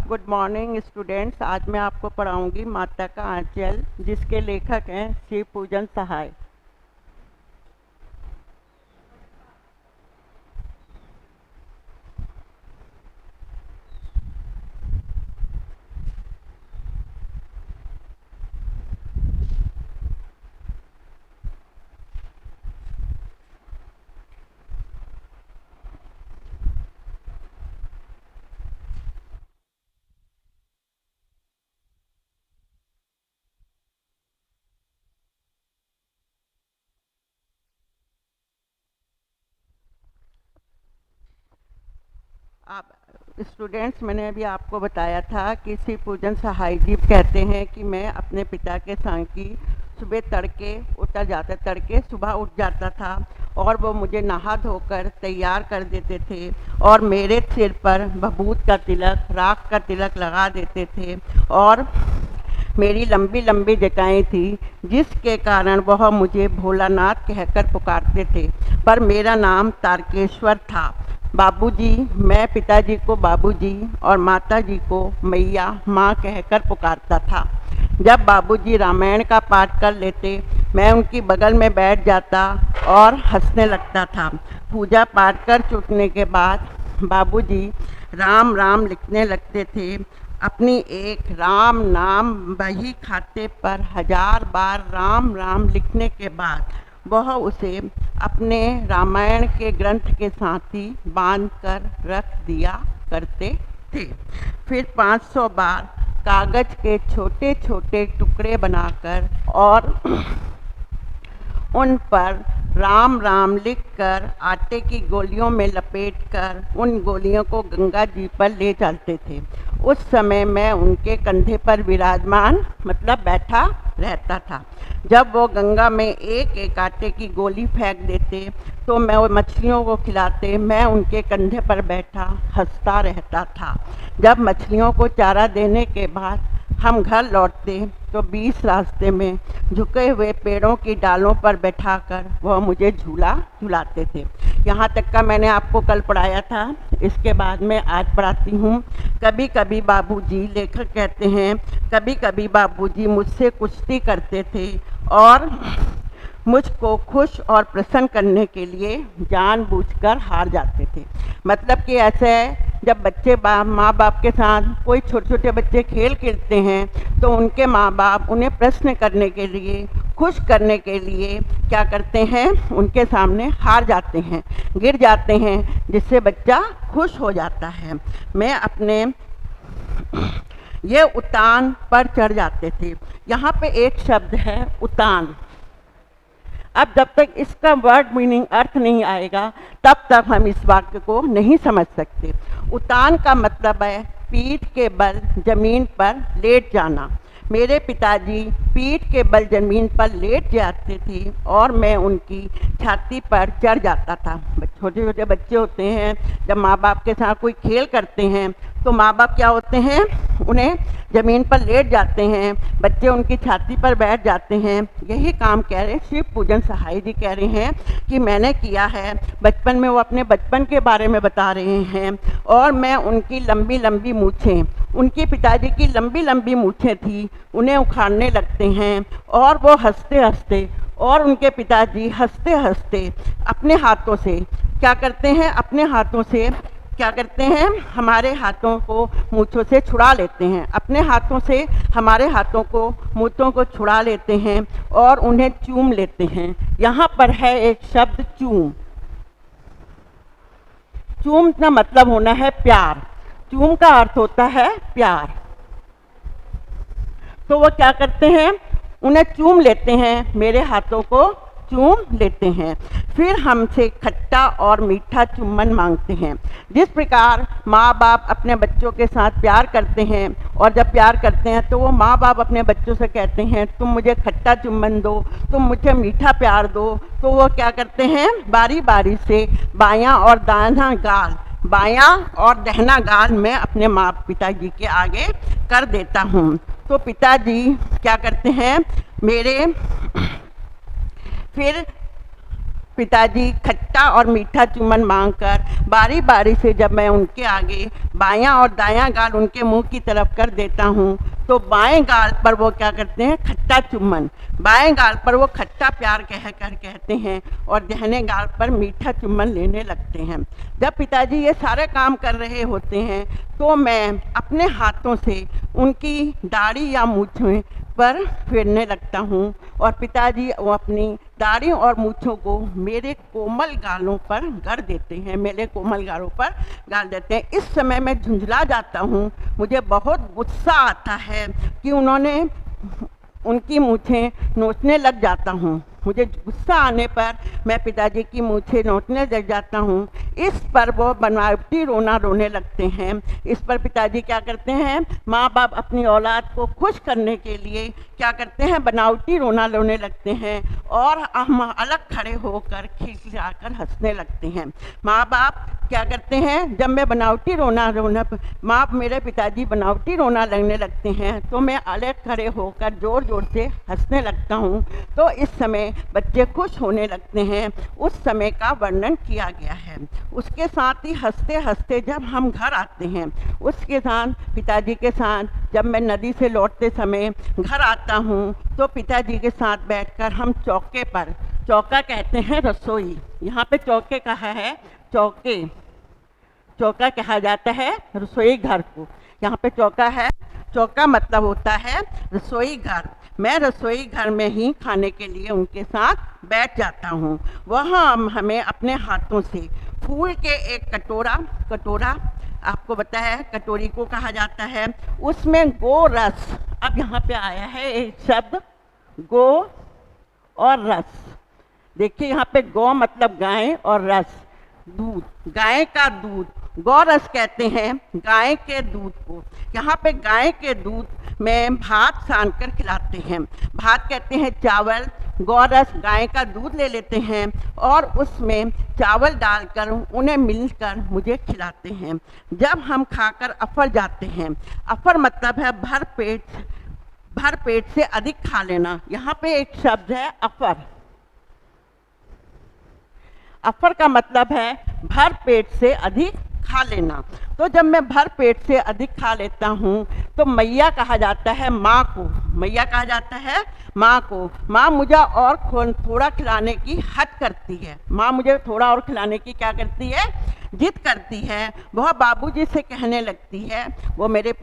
Good morning students. आज मैं आपको पढ़ाऊंगी माता का आंचल, जिसके लेखक हैं शिव पूजन सहाय। आप स्टूडेंट्स, मैंने अभी आपको बताया था कि शिव पूजन सहाय जी कहते हैं कि मैं अपने पिता के संग की सुबह तड़के सुबह उठ जाता था और वो मुझे नहा धोकर तैयार कर देते थे और मेरे सिर पर भभूत का तिलक, राख का तिलक लगा देते थे और मेरी लंबी लंबी जटाएं थी, जिसके कारण वह मुझे भोलानाथ कहकर पुकारते थे, पर मेरा नाम तारकेश्वर था। बाबूजी, मैं पिताजी को बाबूजी और माताजी को मैया माँ कहकर पुकारता था। जब बाबूजी रामायण का पाठ कर लेते, मैं उनकी बगल में बैठ जाता और हंसने लगता था। पूजा पाठ कर चुकने के बाद बाबूजी राम राम लिखने लगते थे। अपनी एक राम नाम बही खाते पर 1000 बार राम राम लिखने के बाद वह उसे अपने रामायण के ग्रंथ के साथ ही बांध कर रख दिया करते थे। फिर 500 बार कागज के छोटे छोटे टुकड़े बनाकर और उन पर राम राम लिखकर आटे की गोलियों में लपेटकर उन गोलियों को गंगा जी पर ले चलते थे। उस समय मैं उनके कंधे पर विराजमान मतलब बैठा रहता था। जब वो गंगा में एक एक आटे की गोली फेंक देते तो मैं वो मछलियों को खिलाते, मैं उनके कंधे पर बैठा हंसता रहता था। जब मछलियों को चारा देने के बाद हम घर लौटते तो 20 रास्ते में झुके हुए पेड़ों की डालों पर बैठाकर वह मुझे झूला झुलाते थे। यहाँ तक का मैंने आपको कल पढ़ाया था। इसके बाद मैं आज पढ़ाती हूँ। कभी कभी बाबूजी, लेखक कहते हैं, कभी कभी बाबूजी मुझसे कुश्ती करते थे और मुझको खुश और प्रसन्न करने के लिए जानबूझकर हार जाते थे। मतलब कि ऐसे है, जब बच्चे माँ बाप के साथ कोई छोटे छोटे बच्चे खेल खेलते हैं तो उनके माँ बाप उन्हें प्रश्न करने के लिए, खुश करने के लिए क्या करते हैं, उनके सामने हार जाते हैं, गिर जाते हैं, जिससे बच्चा खुश हो जाता है। मैं अपने ये उतान पर चढ़ जाते थे। यहाँ पे एक शब्द है उतान। अब जब तक इसका वर्ड मीनिंग अर्थ नहीं आएगा तब तक हम इस वाक्य को नहीं समझ सकते। उतान का मतलब है पीठ के बल जमीन पर लेट जाना। मेरे पिताजी पीठ के बल जमीन पर लेट जाते थे और मैं उनकी छाती पर चढ़ जाता था। छोटे छोटे बच्चे होते हैं, जब माँ बाप के साथ कोई खेल करते हैं तो माँ बाप क्या होते हैं, उन्हें ज़मीन पर लेट जाते हैं, बच्चे उनकी छाती पर बैठ जाते हैं। यही काम कह रहे शिव पूजन सहाय जी कह रहे हैं कि मैंने किया है। बचपन में वो अपने बचपन के बारे में बता रहे हैं और मैं उनकी लंबी लंबी मूछें, उनके पिताजी की लंबी लंबी मूछें थी, उन्हें उखाड़ने लगते हैं और वो हंसते हंसते और उनके पिताजी हंसते हंसते अपने हाथों से क्या करते हैं, अपने हाथों से क्या करते हैं, हमारे हाथों को मूँछों से छुड़ा लेते हैं, अपने हाथों से हमारे हाथों को मूँछों को छुड़ा लेते हैं और उन्हें चूम लेते हैं। यहाँ पर है एक शब्द चूम। चूम का मतलब होना है प्यार। चूम का अर्थ होता है प्यार। तो वो क्या करते हैं, उन्हें चूम लेते हैं, मेरे हाथों को चूम लेते हैं। फिर हमसे खट्टा और मीठा चुम्बन मांगते हैं। जिस प्रकार माँ बाप अपने बच्चों के साथ प्यार करते हैं और जब प्यार करते हैं तो वो माँ बाप अपने बच्चों से कहते हैं तुम मुझे खट्टा चुम्बन दो, तुम मुझे मीठा प्यार दो, तो वो क्या करते हैं, बारी बारी से बायां और दाहिना गाल, बायां और दाहिना गाल मैं अपने माँ पिताजी के आगे कर देता हूँ। तो पिताजी क्या करते हैं मेरे, फिर पिताजी खट्टा और मीठा चुम्बन मांगकर बारी बारी से जब मैं उनके आगे बायां और दायां गाल उनके मुंह की तरफ कर देता हूँ तो बाएं गाल पर वो क्या करते हैं, खट्टा चुम्बन, बाएं गाल पर वो खट्टा प्यार कहकर कहते हैं और दाहिने गाल पर मीठा चुम्बन लेने लगते हैं। जब पिताजी ये सारे काम कर रहे होते हैं तो मैं अपने हाथों से उनकी दाढ़ी या मूछें पर फेरने लगता हूँ और पिताजी वो अपनी दाढ़ी और मूछों को मेरे कोमल गालों पर गाड़ देते हैं, मेरे कोमल गालों पर गाड़ देते हैं। इस समय मैं झुंझला जाता हूँ, मुझे बहुत गुस्सा आता है कि उन्होंने उनकी मूछें नोचने लग जाता हूँ। मुझे गुस्सा आने पर मैं पिताजी की मूछें नोचने लग जाता हूँ। इस पर वो बनावटी रोना रोने लगते हैं। इस पर पिताजी क्या करते हैं, माँ बाप अपनी औलाद को खुश करने के लिए क्या करते हैं, बनावटी रोना रोने लगते हैं और हम अलग खड़े होकर खिलखिलाकर हंसने लगते हैं। माँ बाप क्या करते हैं, जब मैं बनावटी रोना मेरे पिताजी बनावटी रोना लगने लगते हैं तो मैं अलग खड़े होकर ज़ोर ज़ोर से हंसने लगता हूँ। तो इस समय बच्चे खुश होने लगते हैं। उस समय का वर्णन किया गया है। उसके साथ ही हंसते हंसते जब हम घर आते हैं, उसके साथ पिताजी के साथ जब मैं नदी से लौटते समय घर आता हूँ तो पिताजी के साथ बैठकर हम चौके पर, चौका कहते हैं रसोई, यहाँ पे चौके कहा है, चौका कहा जाता है रसोई घर को, यहाँ पे चौका है, चौका मतलब होता है रसोई घर। मैं रसोई घर में ही खाने के लिए उनके साथ बैठ जाता हूँ। वहाँ हमें अपने हाथों से फूल के एक कटोरा आपको पता है कटोरी को कहा जाता है, उसमें गो रस, अब यहाँ पे आया है एक शब्द गो और रस। देखिए यहाँ पे गौ मतलब गाय और रस दूध, गाय का दूध, गौरस कहते हैं गाय के दूध को। यहाँ पे गाय के दूध में भात सान कर खिलाते हैं। भात कहते हैं चावल, गौरस गाय का दूध ले लेते हैं और उसमें चावल डालकर उन्हें मिलकर मुझे खिलाते हैं। जब हम खाकर अफर जाते हैं, अफर मतलब है भर पेट से अधिक खा लेना। यहाँ पे एक शब्द है अफर, अफर का मतलब है भर पेट से अधिक खा लेना। तो जब मैं भर पेट से अधिक खा लेता हूँ तो मैया कहा जाता है माँ को, मैया कहा जाता है माँ को। माँ मुझे और थोड़ा खिलाने की हद करती है, माँ मुझे थोड़ा और खिलाने की क्या करती है, जिद करती है। वह बाबूजी से कहने लगती है, वो मेरे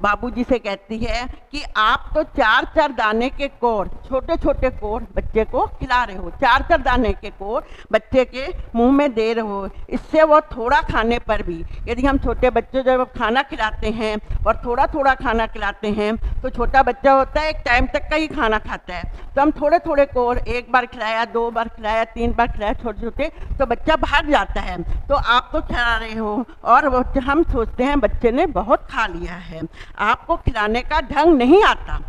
बाबूजी से कहती है कि आप तो 4-4 दाने के कोर, छोटे छोटे कोर बच्चे को खिला रहे हो, 4-4 दाने के कोर बच्चे के मुंह में दे रहे हो। इससे वो थोड़ा खाने पर भी, यदि हम छोटे बच्चों जब खाना खिलाते हैं और थोड़ा थोड़ा खाना खिलाते हैं तो छोटा बच्चा होता है एक टाइम तक का ही खाना खाता है, तो हम थोड़े थोड़े कोर, एक बार खिलाया, 2 बार खिलाया, 3 बार खिलाया छोटे छोटे, तो बच्चा भाग जाता है। तो आप तो खिला रहे हो और वो हम सोचते हैं बच्चे ने बहुत खा लिया है, आपको खिलाने का ढंग नहीं आता।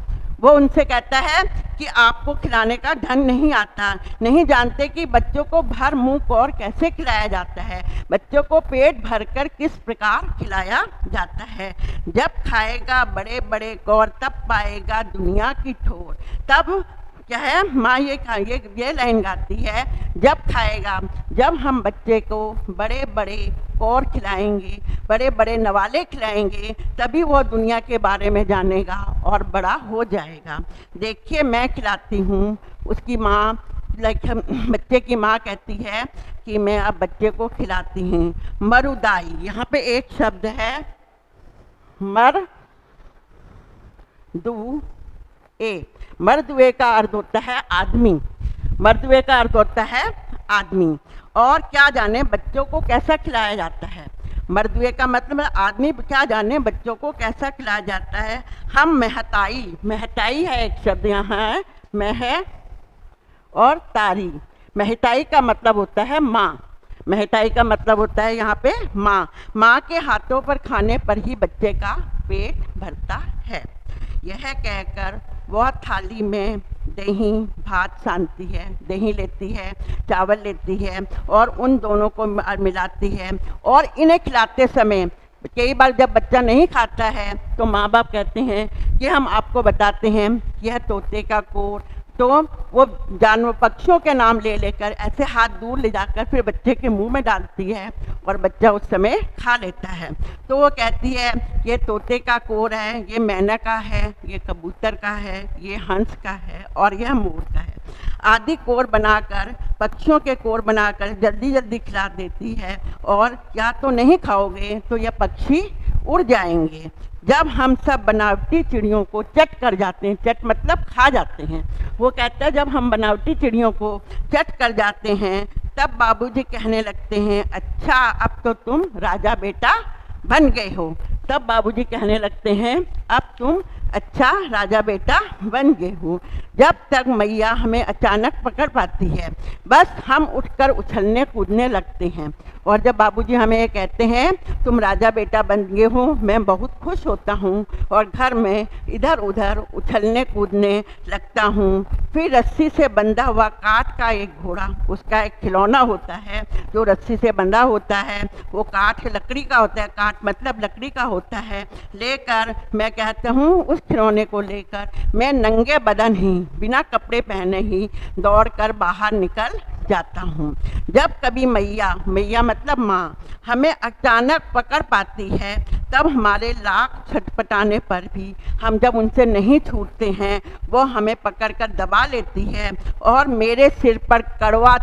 वो उनसे कहता है कि आपको खिलाने का ढंग नहीं आता, नहीं जानते कि बच्चों को भर मुंह कौर कैसे खिलाया जाता है, बच्चों को पेट भरकर किस प्रकार खिलाया जाता है। जब खाएगा बड़े बड़े कौर तब पाएगा दुनिया की ठोर। तब क्या है, माँ ये लाइन गाती है, जब खाएगा, जब हम बच्चे को बड़े बड़े कौर खिलाएंगे, बड़े बड़े नवाले खिलाएंगे, तभी वो दुनिया के बारे में जानेगा और बड़ा हो जाएगा। देखिए मैं खिलाती हूँ, उसकी माँ बच्चे की माँ कहती है कि मैं अब बच्चे को खिलाती हूँ। मरुदाई, यहाँ पे एक शब्द है मर दू ए, मर्दुए का अर्थ होता है आदमी, मर्दुए का अर्थ होता है आदमी। और क्या जाने बच्चों को कैसा खिलाया जाता है, मर्दुए का मतलब आदमी, क्या जाने बच्चों को कैसा खिलाया जाता है। हम महताई है एक शब्द यहाँ है, मह और तारी, महताई का मतलब होता है माँ, महताई का मतलब होता है यहाँ पे माँ। माँ के हाथों पर खाने पर ही बच्चे का पेट भरता है। यह कहकर वह थाली में दही भात सानती है, दही लेती है, चावल लेती है और उन दोनों को मिलाती है। और इन्हें खिलाते समय कई बार जब बच्चा नहीं खाता है तो माँ बाप कहते हैं कि हम आपको बताते हैं, यह तोते का कोर तो वो जानवर पक्षियों के नाम ले लेकर ऐसे हाथ दूर ले जाकर फिर बच्चे के मुंह में डालती है और बच्चा उस समय खा लेता है। तो वो कहती है ये तोते का कोर है, ये मैना का है, ये कबूतर का है, ये हंस का है और यह मोर का है आदि कोर बनाकर, पक्षियों के कोर बनाकर जल्दी जल्दी खिला देती है। और या तो नहीं खाओगे तो यह पक्षी उड़ जाएंगे। जब हम सब बनावटी चिड़ियों को चट कर जाते हैं, चट मतलब खा जाते हैं, वो कहता है जब हम बनावटी चिड़ियों को चट कर जाते हैं तब बाबूजी कहने लगते हैं अच्छा अब तो तुम राजा बेटा बन गए हो। तब बाबूजी कहने लगते हैं अब तुम अच्छा राजा बेटा बन गए हो। जब तक मैया हमें अचानक पकड़ पाती है बस हम उठकर उछलने कूदने लगते हैं। और जब बाबूजी हमें ये कहते हैं तुम राजा बेटा बन गए हो, मैं बहुत खुश होता हूँ और घर में इधर उधर उछलने कूदने लगता हूँ। फिर रस्सी से बंधा हुआ काठ का एक घोड़ा, उसका एक खिलौना होता है जो रस्सी से बंधा होता है, वो काठ लकड़ी का होता है, काठ मतलब लकड़ी का होता है, लेकर मैं कहता हूँ उस खिलौने को लेकर मैं नंगे बदन ही बिना कपड़े पहने ही दौड़कर बाहर निकल जाता हूँ। जब कभी मैया मतलब माँ हमें अचानक पकड़ पाती है तब हमारे लाख छटपटाने पर भी हम जब उनसे नहीं छूटते हैं वो हमें पकड़कर दबा लेती है और मेरे सिर पर कड़वा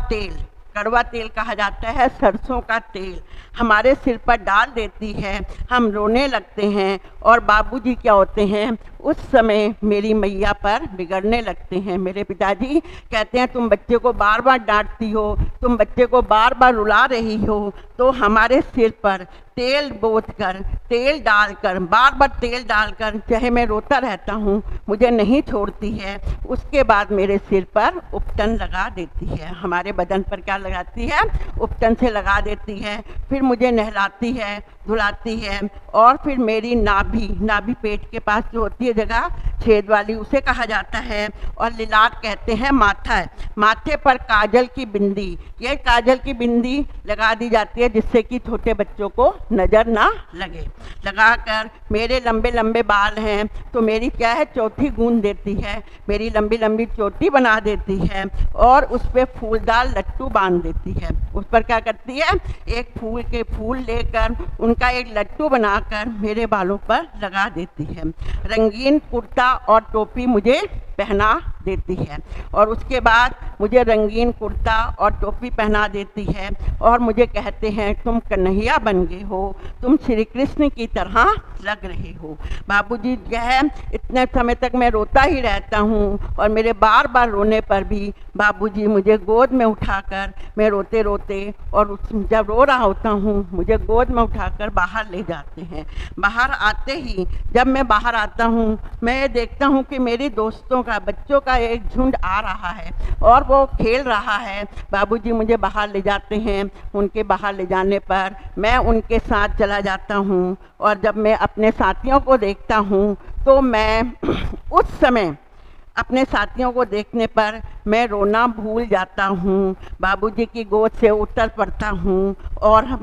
तेल कहा जाता है, सरसों का तेल हमारे सिर पर डाल देती है। हम रोने लगते हैं और बाबूजी क्या होते हैं उस समय मेरी मैया पर बिगड़ने लगते हैं। मेरे पिताजी कहते हैं तुम बच्चे को बार बार डांटती हो, तुम बच्चे को बार बार रुला रही हो। तो हमारे सिर पर तेल बोतकर, तेल डालकर, बार बार तेल डालकर चाहे मैं रोता रहता हूँ मुझे नहीं छोड़ती है। उसके बाद मेरे सिर पर उपटन लगा देती है, हमारे बदन पर क्या लगाती है, उपटन से लगा देती है। फिर मुझे नहलाती है, धुलाती है और फिर मेरी नाभि पेट के पास जो होती है जगह छेद वाली उसे कहा जाता है और लिलाट कहते हैं माथा है। माथे पर काजल की बिंदी, ये काजल की बिंदी लगा दी जाती है जिससे कि छोटे बच्चों को नज़र ना लगे। लगाकर मेरे लंबे लंबे बाल हैं तो मेरी क्या है चौथी गूंद देती है, मेरी लंबी लंबी चोटी बना देती है और उस पर फूलदार लट्टू बांध देती है। उस पर क्या करती है एक फूल के फूल लेकर उनका एक लट्टू बनाकर मेरे बालों पर लगा देती है। रंगीन कुर्ता और टोपी मुझे पहना देती है और उसके बाद मुझे रंगीन कुर्ता और टोपी पहना देती है और मुझे कहते हैं तुम कन्हैया बन गए हो, तुम श्री कृष्ण की तरह लग रहे हो। बाबूजी जो है इतने समय तक मैं रोता ही रहता हूँ और मेरे बार बार रोने पर भी बाबूजी मुझे गोद में उठाकर, मैं रोते रोते और जब रो रहा होता हूँ मुझे गोद में उठाकर बाहर ले जाते हैं। बाहर आते ही जब मैं बाहर आता हूँ मैं ये देखता हूँ कि मेरे दोस्तों का, बच्चों का एक झुंड आ रहा है और वो खेल रहा है। बाबूजी मुझे बाहर ले जाते हैं, उनके बाहर ले जाने पर मैं उनके साथ चला जाता हूँ और जब मैं अपने साथियों को देखता हूँ तो मैं उस समय अपने साथियों को देखने पर मैं रोना भूल जाता हूँ, बाबूजी की गोद से उतर पड़ता हूँ और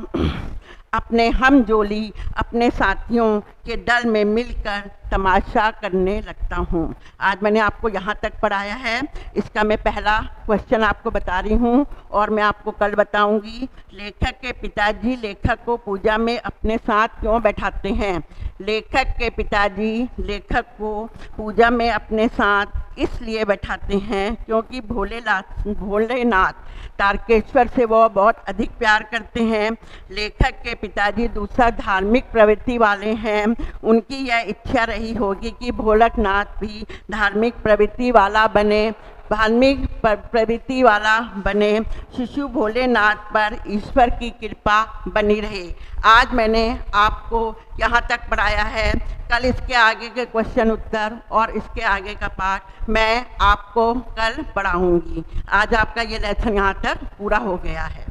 अपने हमजोली अपने साथियों के दल में मिलकर तमाशा करने लगता हूँ। आज मैंने आपको यहाँ तक पढ़ाया है, इसका मैं पहला क्वेश्चन आपको बता रही हूँ और मैं आपको कल बताऊँगी। लेखक के पिताजी लेखक को पूजा में अपने साथ क्यों बैठाते हैं? लेखक के पिताजी लेखक को पूजा में अपने साथ इसलिए बैठाते हैं क्योंकि भोलेनाथ तारकेश्वर से वो बहुत अधिक प्यार करते हैं। लेखक के पिताजी दूसरा धार्मिक प्रवृत्ति वाले हैं, उनकी यह इच्छा रही होगी कि भोलेनाथ भी धार्मिक प्रवृत्ति वाला बने, शिशु भोलेनाथ पर ईश्वर की कृपा बनी रहे। आज मैंने आपको यहाँ तक पढ़ाया है, कल इसके आगे के क्वेश्चन उत्तर और इसके आगे का पाठ मैं आपको कल पढ़ाऊँगी। आज आपका ये लेसन यहाँ तक पूरा हो गया है।